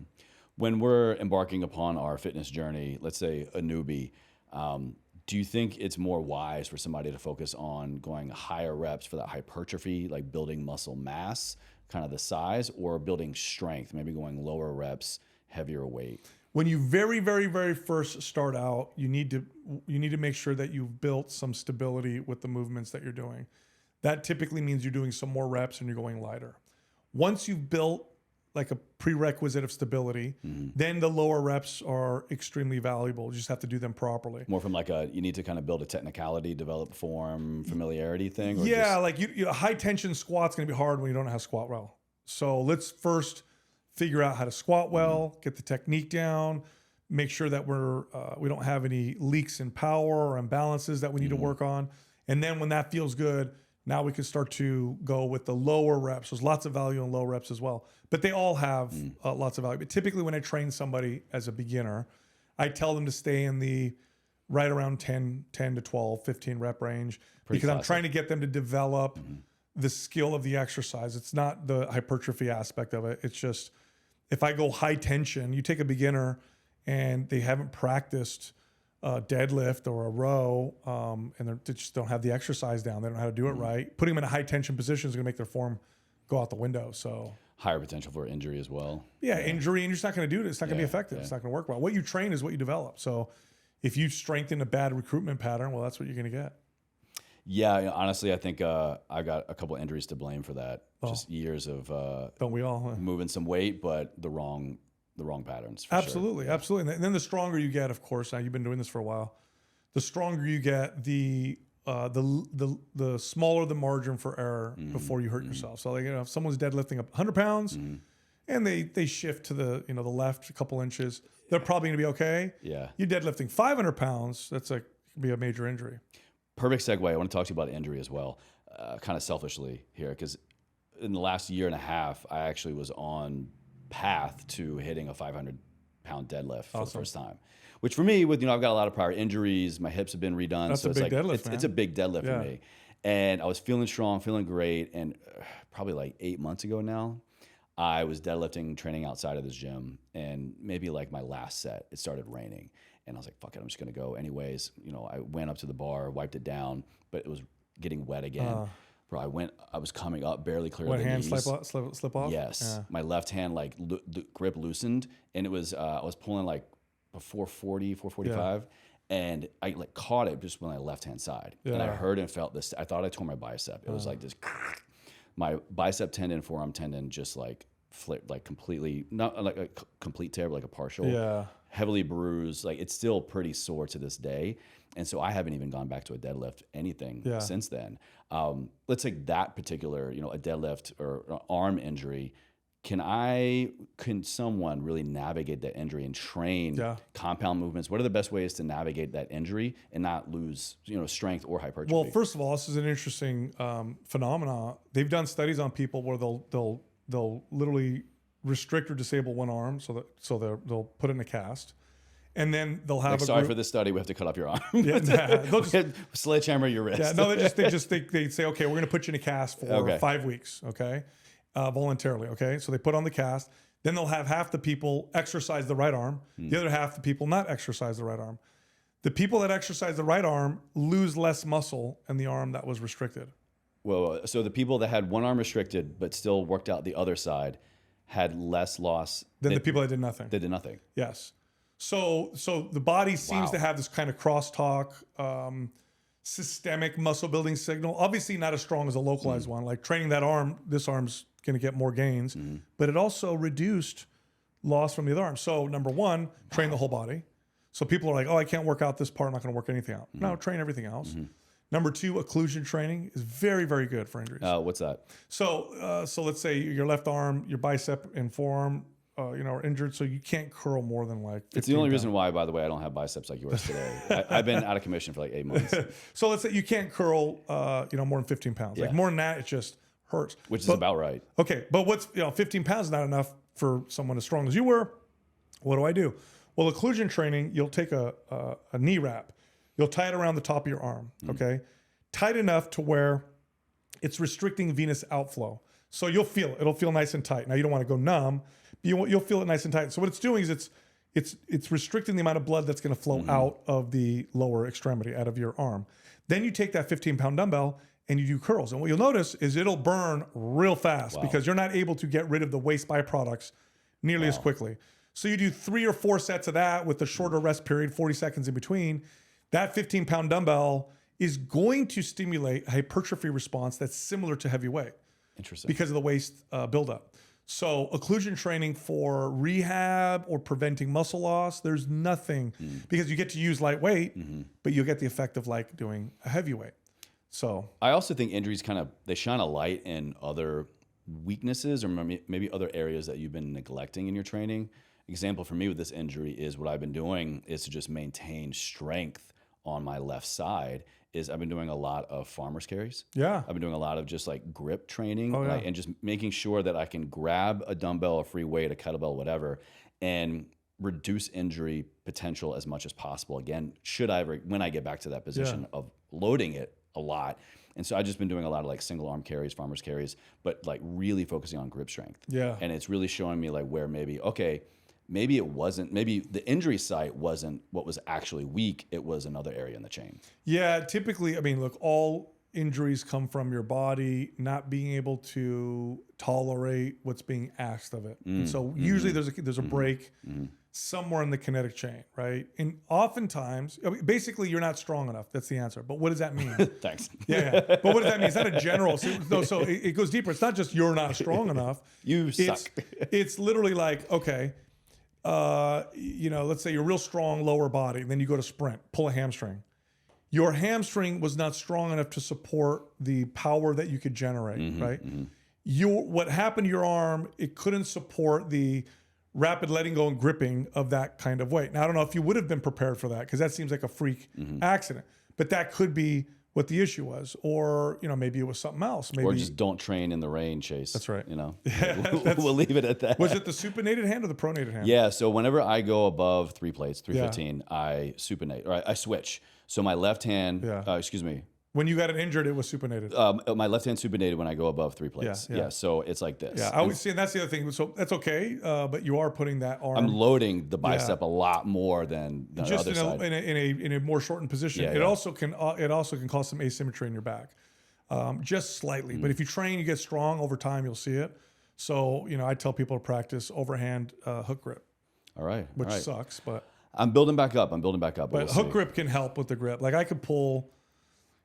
When we're embarking upon our fitness journey, let's say a newbie, do you think it's more wise for somebody to focus on going higher reps for that hypertrophy, like building muscle mass, kind of the size, or building strength, maybe going lower reps, heavier weight? When you very, very, very first start out, you need to make sure that you've built some stability with the movements that you're doing. That typically means you're doing some more reps and you're going lighter. Once you've built like a prerequisite of stability, then the lower reps are extremely valuable. You just have to do them properly. More from like you need to kind of build a technicality, develop form, familiarity thing? Or yeah, like a high tension squat's gonna be hard when you don't know how to squat well. So let's first figure out how to squat well, get the technique down, make sure that we don't have any leaks in power or imbalances that we need to work on. And then when that feels good, now we can start to go with the lower reps. There's lots of value in low reps as well, but they all have lots of value. But typically when I train somebody as a beginner, I tell them to stay in the right around 10 to 12, 15 rep range, because I'm trying to get them to develop the skill of the exercise. It's not the hypertrophy aspect of it. It's just, if I go high tension, you take a beginner and they haven't practiced a deadlift or a row, and they just don't have the exercise down. They don't know how to do it right. Putting them in a high tension position is going to make their form go out the window. So higher potential for injury as well. Yeah, injury, and you're just not going to do it. It's not going to be effective. It's not going to work well. What you train is what you develop. So if you strengthen a bad recruitment pattern, well, that's what you're going to get. Yeah, honestly, I think I got a couple injuries to blame for that. Just years of don't we all moving some weight, but the wrong patterns. Absolutely, sure. Absolutely. And then the stronger you get, of course. Now you've been doing this for a while. The stronger you get, the smaller the margin for error before you hurt yourself. So, like, if someone's deadlifting 100 pounds and they shift to the left a couple inches, they're probably going to be okay. Yeah. You deadlifting 500 pounds, that's could be a major injury. Perfect segue. I want to talk to you about injury as well, kind of selfishly here, because in the last year and a half, I actually was on path to hitting a 500-pound deadlift for the first time. Which for me, with I've got a lot of prior injuries, my hips have been redone, that's so it's a big deadlift for me. And I was feeling strong, feeling great, and probably like 8 months ago now, I was deadlifting, training outside of this gym, and maybe like my last set, it started raining. And I was like, fuck it, I'm just going to go anyways. I went up to the bar, wiped it down, but it was getting wet again. Bro, I was coming up, barely clear of the hand knees. slip off? Yes. Yeah. My left hand, the grip loosened, and it was, I was pulling like a 440, 445, and I caught it just with my left-hand side. Yeah. And I heard and felt this. I thought I tore my bicep. It was like this, my bicep tendon, forearm tendon just flipped, completely, not like a complete tear, but like a partial. Yeah. Heavily bruised. It's still pretty sore to this day. And so I haven't even gone back to a deadlift, anything since then. Let's take that particular, a deadlift or an arm injury. Can someone really navigate that injury and train compound movements? What are the best ways to navigate that injury and not lose, strength or hypertrophy? Well, first of all, this is an interesting phenomena. They've done studies on people where they'll literally restrict or disable one arm, so they'll put it in a cast, and then they'll have sorry for this study, we have to cut off your arm. They'll just sledgehammer your wrist. Yeah, no, they say, okay, we're going to put you in a cast for 5 weeks, okay, voluntarily, okay. So they put on the cast. Then they'll have half the people exercise the right arm, the other half the people not exercise the right arm. The people that exercise the right arm lose less muscle in the arm that was restricted. Well, so the people that had one arm restricted but still worked out the other side had less loss than the people that did nothing. They did nothing. Yes. So the body seems to have this kind of crosstalk, systemic muscle building signal. Obviously not as strong as a localized one. Like training that arm, this arm's going to get more gains, but it also reduced loss from the other arm. So number one, train the whole body. So people are like, oh, I can't work out this part. I'm not going to work anything out. No, train everything else. Number two, occlusion training is very, very good for injuries. What's that? So let's say your left arm, your bicep and forearm, are injured, so you can't curl more than It's the only reason why, by the way, I don't have biceps like yours today. I've been out of commission for 8 months. So let's say you can't curl, more than 15 pounds. Like more than that, it just hurts. Which is about right. Okay, but 15 pounds is not enough for someone as strong as you were. What do? Well, occlusion training, you'll take a knee wrap. You'll tie it around the top of your arm, okay? Tight enough to where it's restricting venous outflow. So you'll feel it. It'll feel nice and tight. Now, you don't want to go numb, but you'll feel it nice and tight. So what it's doing is it's restricting the amount of blood that's going to flow out of the lower extremity, out of your arm. Then you take that 15-pound dumbbell and you do curls. And what you'll notice is it'll burn real fast because you're not able to get rid of the waste byproducts nearly as quickly. So you do 3 or 4 sets of that with a shorter rest period, 40 seconds in between. That 15-pound dumbbell is going to stimulate a hypertrophy response that's similar to heavy weight. Interesting. Because of the waist buildup. So occlusion training for rehab or preventing muscle loss, there's nothing because you get to use lightweight, but you'll get the effect of like doing a heavyweight. So I also think injuries they shine a light in other weaknesses or maybe other areas that you've been neglecting in your training. Example for me with this injury is what I've been doing is to just maintain strength on my left side. I've been doing a lot of farmer's carries. Yeah. I've been doing a lot of just like grip training yeah. and just making sure that I can grab a dumbbell, a free weight, a kettlebell, whatever, and reduce injury potential as much as possible. Again, when I get back to that position of loading it a lot. And so I've just been doing a lot of like single arm carries, farmer's carries, but like really focusing on grip strength. Yeah. And it's really showing me like where maybe the injury site wasn't what was actually weak. It was another area in the chain. Yeah, typically, I mean, look, all injuries come from your body not being able to tolerate what's being asked of it. And so usually there's a break somewhere in the kinetic chain, right? And oftentimes, basically you're not strong enough. That's the answer. But what does that mean? Thanks. Yeah. But what does that mean? It's not a general. So it goes deeper. It's not just you're not strong enough. You suck. It's literally like, okay, let's say you're real strong lower body, and then you go to sprint, pull a hamstring. Your hamstring was not strong enough to support the power that you could generate, right? What happened to your arm, it couldn't support the rapid letting go and gripping of that kind of weight. Now, I don't know if you would have been prepared for that because that seems like a freak accident, but that could be what the issue was, or maybe it was something else. Maybe, or just don't train in the rain, Chase. That's right. We'll leave it at that. Was it the supinated hand or the pronated hand? Yeah. So whenever I go above 3 plates, 315, I supinate or I switch. So my left hand, When you got it injured, it was supinated. My left hand supinated when I go above 3 plates. Yeah. So it's like this. Yeah. I always see, and that's the other thing. So that's okay, but you are putting that arm. I'm loading the bicep a lot more than the just other side. in a more shortened position. It also can cause some asymmetry in your back, just slightly. But if you train, you get strong over time. You'll see it. So I tell people to practice overhand hook grip. All right. Which sucks, but I'm building back up. But hook grip can help with the grip. Like I could pull.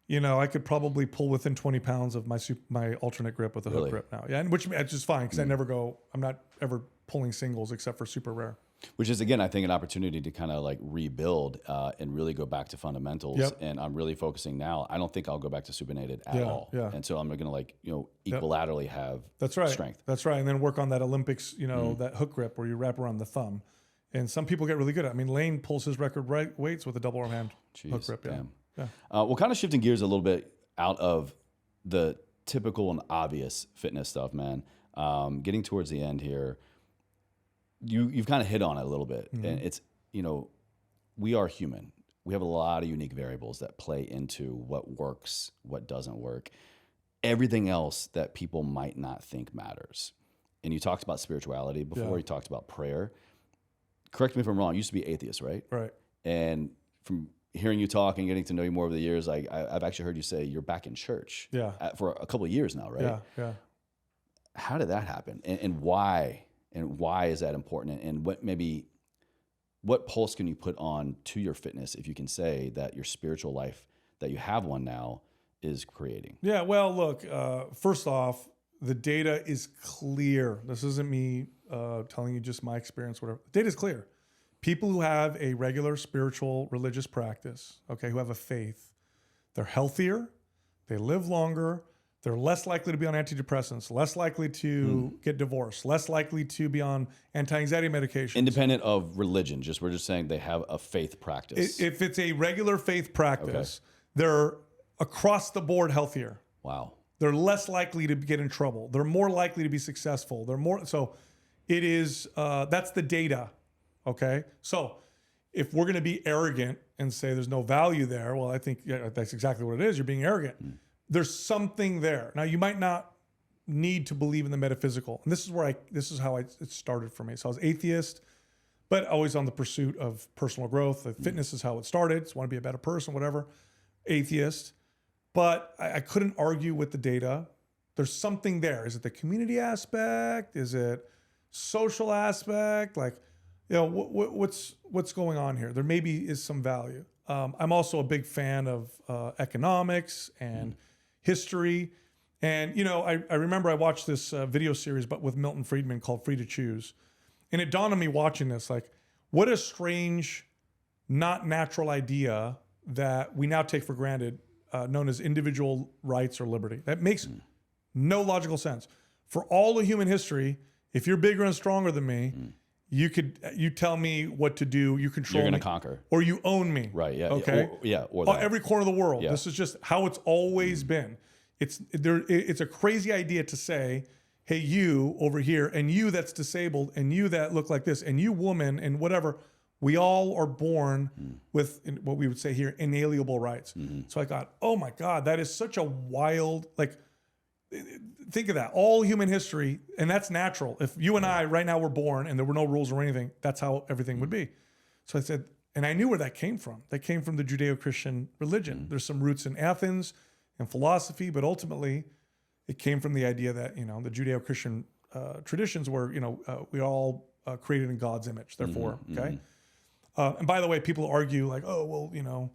I could probably pull within 20 pounds of my alternate grip with a hook grip now. Yeah, and which is fine because I'm not ever pulling singles except for super rare. Which is, again, I think an opportunity to kind of like rebuild and really go back to fundamentals. Yep. And I'm really focusing now. I don't think I'll go back to supinated at all. Yeah. And so I'm going to equilaterally have strength. That's right. And then work on that Olympics, that hook grip where you wrap around the thumb. And some people get really good at it. I mean, Lane pulls his record weights with a double arm hand hook grip. Yeah. Yeah. Well, kind of shifting gears a little bit out of the typical and obvious fitness stuff, man. Getting towards the end here, you've kind of hit on it a little bit, and it's we are human. We have a lot of unique variables that play into what works, what doesn't work, everything else that people might not think matters. And you talked about spirituality before. Yeah. You talked about prayer. Correct me if I'm wrong. You used to be atheist, right? Right. And from hearing you talk and getting to know you more over the years, I've actually heard you say you're back in church for a couple of years now, right? Yeah. How did that happen? And why? And why is that important? And what pulse can you put on to your fitness if you can say that your spiritual life, that you have one now, is creating? Yeah, well, look, first off, the data is clear. This isn't me telling you just my experience, whatever. The data is clear. People who have a regular spiritual religious practice, who have a faith, they're healthier, they live longer, they're less likely to be on antidepressants, less likely to get divorced, less likely to be on anti-anxiety medication. Independent of religion, we're just saying they have a faith practice. If it's a regular faith practice, they're across the board healthier. Wow. They're less likely to get in trouble. They're more likely to be successful. So it is, that's the data. Okay. So if we're going to be arrogant and say there's no value there, well, I think that's exactly what it is. You're being arrogant. There's something there. Now you might not need to believe in the metaphysical. And this is how it started for me. So I was atheist, but always on the pursuit of personal growth. Fitness is how it started. Just want to be a better person, whatever. Atheist. But I couldn't argue with the data. There's something there. Is it the community aspect? Is it social aspect? Like, what's going on here? There maybe is some value. I'm also a big fan of economics and history. And, I remember I watched this video series, but with Milton Friedman called Free to Choose. And it dawned on me watching this, like, what a strange, not natural idea that we now take for granted, known as individual rights or liberty. That makes no logical sense. For all of human history, if you're bigger and stronger than me, you tell me what to do, you control me. You're going to conquer. Or you own me. Right, yeah. Okay? Or that. Every corner of the world. Yeah. This is just how it's always been. It's a crazy idea to say, hey, you over here, and you that's disabled, and you that look like this, and you woman, and whatever, we all are born with what we would say here, inalienable rights. So I thought, oh my God, that is such a wild, like, think of that. All human history, and that's natural. If you and I right now were born and there were no rules or anything, that's how everything would be. So I said, and I knew where that came from. That came from the Judeo-Christian religion. There's some roots in Athens and philosophy, but ultimately it came from the idea that, the Judeo-Christian traditions were, we all created in God's image, therefore, okay? And by the way, people argue like, oh, well,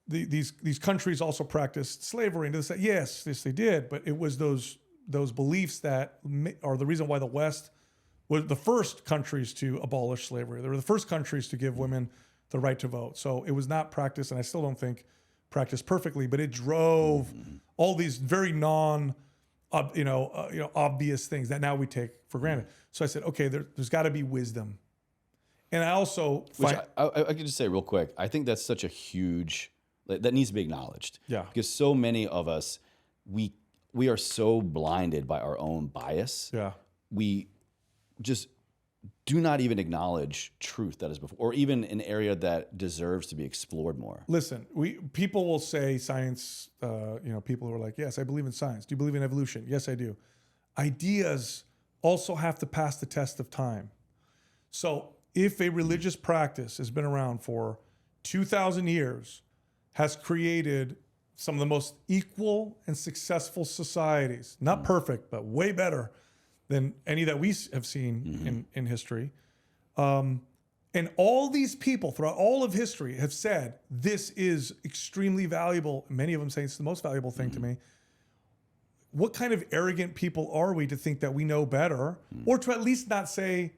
these countries also practiced slavery and this, that. Yes, they did, but it was those beliefs that are the reason why the West were the first countries to abolish slavery. They were the first countries to give women the right to vote. So it was not practiced, and I still don't think practiced perfectly, but it drove all these very obvious things that now we take for granted. So I said, okay, there's got to be wisdom, and I also I could just say real quick, I think that's such a huge. That needs to be acknowledged. Yeah. Because so many of us, we are so blinded by our own bias. Yeah. We just do not even acknowledge truth that is before, or even an area that deserves to be explored more. Listen, people will say science, people who are like, yes, I believe in science. Do you believe in evolution? Yes, I do. Ideas also have to pass the test of time. So if a religious practice has been around for 2,000 years, has created some of the most equal and successful societies. Not perfect, but way better than any that we have seen in history. And all these people throughout all of history have said, this is extremely valuable. Many of them say it's the most valuable thing to me. What kind of arrogant people are we to think that we know better, or to at least not say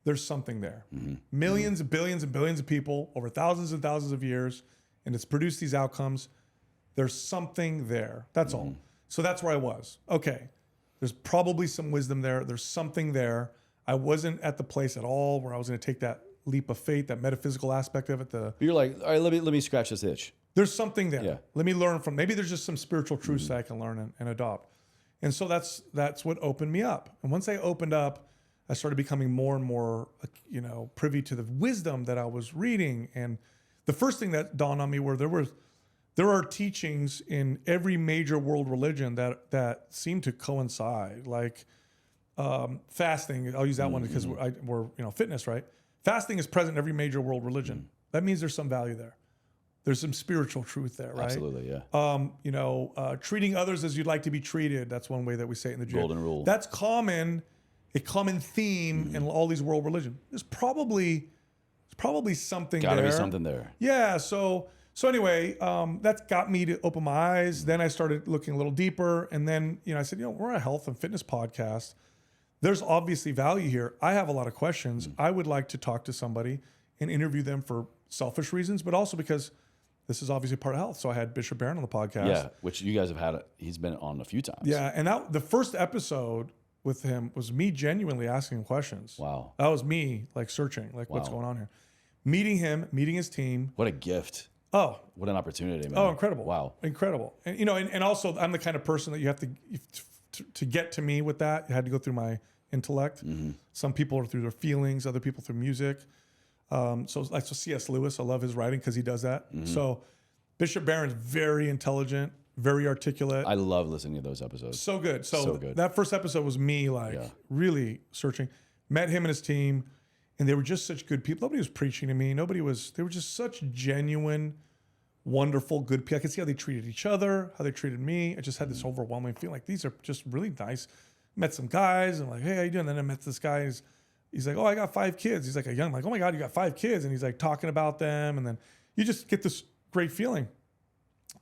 there's something there? Millions and billions of people over thousands and thousands of years, and it's produced these outcomes. There's something there. That's all. So that's where I was. Okay, there's probably some wisdom there. There's something there. I wasn't at the place at all where I was going to take that leap of faith, that metaphysical aspect of it. You're like, all right, let me scratch this itch. There's something there. Yeah. Let me learn from. Maybe there's just some spiritual truths that I can learn and adopt. And so that's what opened me up. And once I opened up, I started becoming more and more, privy to the wisdom that I was reading. And the first thing that dawned on me were there are teachings in every major world religion that seem to coincide, like fasting. I'll use that one because we're fitness, right? Fasting is present in every major world religion. That means there's some value there. There's some spiritual truth there, right? Absolutely, yeah. Treating others as you'd like to be treated. That's one way that we say it in the gym. Golden rule. That's a common theme in all these world religions. There's probably something there. Gotta be something there. Yeah. So anyway, that's got me to open my eyes. Then I started looking a little deeper, and then I said, we're a health and fitness podcast. There's obviously value here. I have a lot of questions. I would like to talk to somebody and interview them for selfish reasons, but also because this is obviously part of health. So I had Bishop Barron on the podcast. Yeah, which you guys have had. He's been on a few times. Yeah, and the first episode with him was me genuinely asking him questions. Wow. That was me searching, what's going on here. Meeting him, meeting his team. What a gift. Oh. What an opportunity, man. Oh, incredible. Wow. Incredible. And and also I'm the kind of person that you have to get to me with that, you had to go through my intellect. Some people are through their feelings, other people through music. So C.S. Lewis, I love his writing because he does that. So Bishop Barron's very intelligent, very articulate. I love listening to those episodes. So good. So good. That first episode was me really searching. Met him and his team, and they were just such good people. Nobody was preaching to me. They were just such genuine, wonderful, good people. I could see how they treated each other, how they treated me. I just had this overwhelming feeling like these are just really nice. Met some guys and like, hey, how you doing? And then I met this guy who's he's like, oh, I got 5 kids. He's like I'm like, oh my God, you got 5 kids. And he's like talking about them. And then you just get this great feeling.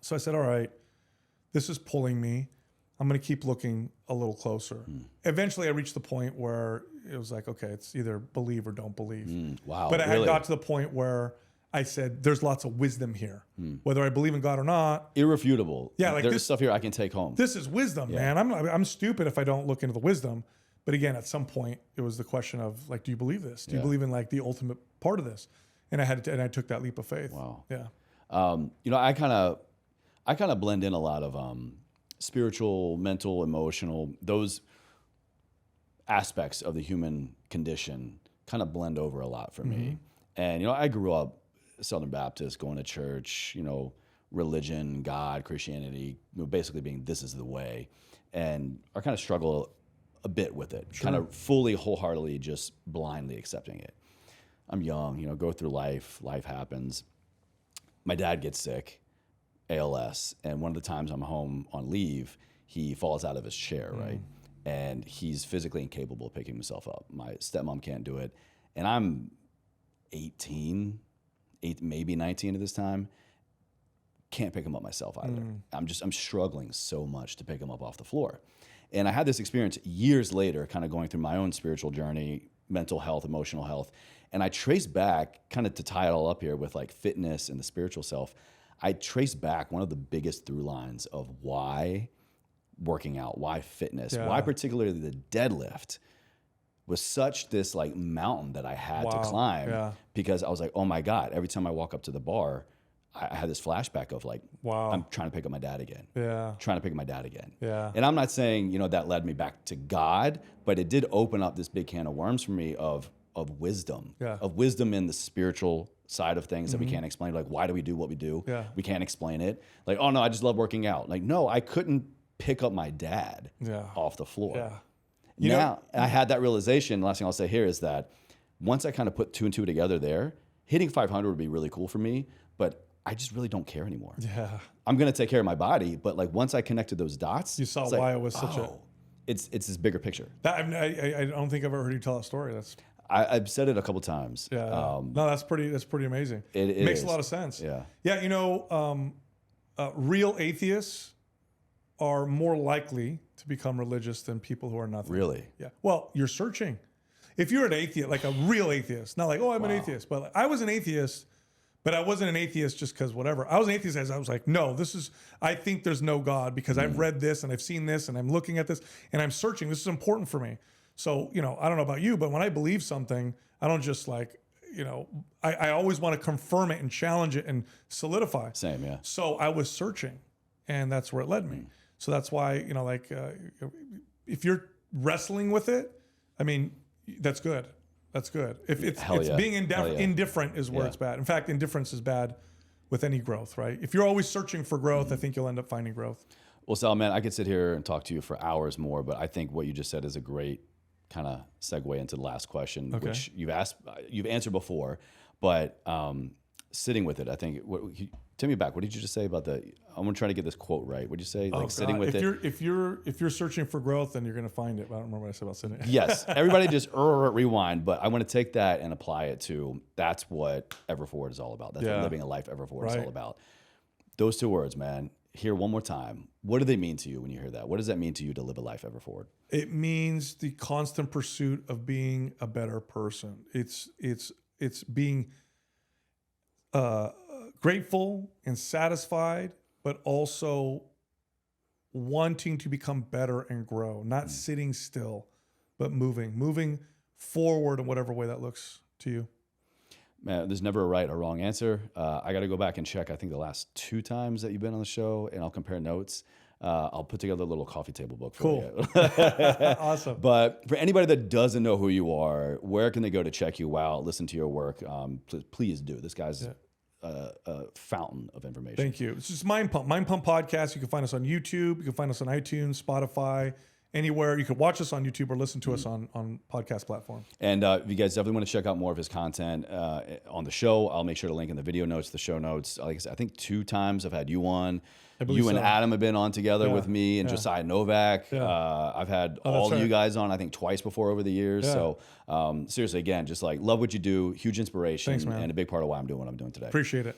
So I said, all right, this is pulling me. I'm going to keep looking a little closer. Eventually I reached the point where it was like, okay, it's either believe or don't believe. Wow. But I had got to the point where I said, there's lots of wisdom here, whether I believe in God or not. Irrefutable. Yeah. Like there's stuff here I can take home. This is wisdom, man. I'm stupid if I don't look into the wisdom. But again, at some point it was the question of like, do you believe this? Do you believe in like the ultimate part of this? And I took that leap of faith. Wow. Yeah. I kind of blend in a lot of spiritual, mental, emotional, those aspects of the human condition kind of blend over a lot for me. And, I grew up Southern Baptist, going to church, religion, God, Christianity, basically being this is the way. And I kind of struggle a bit with it, kind of fully, wholeheartedly, just blindly accepting it. I'm young, go through life happens. My dad gets sick, ALS, and one of the times I'm home on leave, he falls out of his chair, right? And he's physically incapable of picking himself up. My stepmom can't do it. And I'm 18, maybe 19 at this time. Can't pick him up myself either. I'm struggling so much to pick him up off the floor. And I had this experience years later, kind of going through my own spiritual journey, mental health, emotional health. And I traced back, kind of to tie it all up here with like fitness and the spiritual self, I traced back one of the biggest through lines of why working out, why fitness, why particularly the deadlift was such this like mountain that I had to climb because I was like, oh my God, every time I walk up to the bar, I had this flashback of like, I'm trying to pick up my dad again. Trying to pick up my dad again. And I'm not saying, that led me back to God, but it did open up this big can of worms for me of wisdom, of wisdom in the spiritual side of things that we can't explain. Like, why do we do what we do? We can't explain it. Like, oh no, I just love working out. Like, no, I couldn't pick up my dad off the floor. Now, I had that realization. The last thing I'll say here is that once I kind of put 2 and 2 together there, hitting 500 would be really cool for me, but I just really don't care anymore. I'm going to take care of my body, but like once I connected those dots, you saw why it was such a... It's this bigger picture. I don't think I've ever heard you tell that story. I've said it a couple times. No, that's pretty amazing. It makes a lot of sense. Real atheists are more likely to become religious than people who are nothing. Really? Yeah. Well, you're searching. If you're an atheist, like a real atheist, not like, oh, I'm an atheist, but like, I was an atheist, but I wasn't an atheist just because whatever. I was an atheist as I was like, no, I think there's no God because I've read this and I've seen this and I'm looking at this and I'm searching. This is important for me. So, I don't know about you, but when I believe something, I don't just like, I always want to confirm it and challenge it and solidify. Same, yeah. So I was searching and that's where it led me. So that's why, if you're wrestling with it, I mean, that's good. That's good. If it's being indifferent is where it's bad. In fact, indifference is bad with any growth, right? If you're always searching for growth, I think you'll end up finding growth. Well, Sal, man, I could sit here and talk to you for hours more, but I think what you just said is a great kind of segue into the last question, which you've answered before, but sitting with it, I think. Tell me back. What did you just say about I'm gonna try to get this quote right. What did you say? Like sitting with it. If you're searching for growth, then you're gonna find it. I don't remember what I said about sitting. Yes. Everybody just rewind. But I want to take that and apply it to that's what Ever Forward is all about. That's what living a life Ever Forward is all about. Those 2 words, man. Hear one more time. What do they mean to you when you hear that? What does that mean to you to live a life Ever Forward? It means the constant pursuit of being a better person. It's being grateful and satisfied, but also wanting to become better and grow, not sitting still, but moving forward in whatever way that looks to you. Man, there's never a right or wrong answer. I got to go back and check, I think, the last 2 times that you've been on the show, and I'll compare notes. I'll put together a little coffee table book for you. Awesome. But for anybody that doesn't know who you are, where can they go to check you out, listen to your work? Please do. This guy's a fountain of information. Thank you. It's just Mind Pump Podcast. You can find us on YouTube. You can find us on iTunes, Spotify, anywhere. You could watch us on YouTube or listen to us on podcast platform. And if you guys definitely want to check out more of his content on the show, I'll make sure to link in the video notes, the show notes. Like I said, I think 2 times I've had you on. You and Adam have been on together with me and Josiah Novak. I've had all of you guys on, I think, twice before over the years. So seriously, again, just like love what you do. Huge inspiration. Thanks, man. And a big part of why I'm doing what I'm doing today. Appreciate it.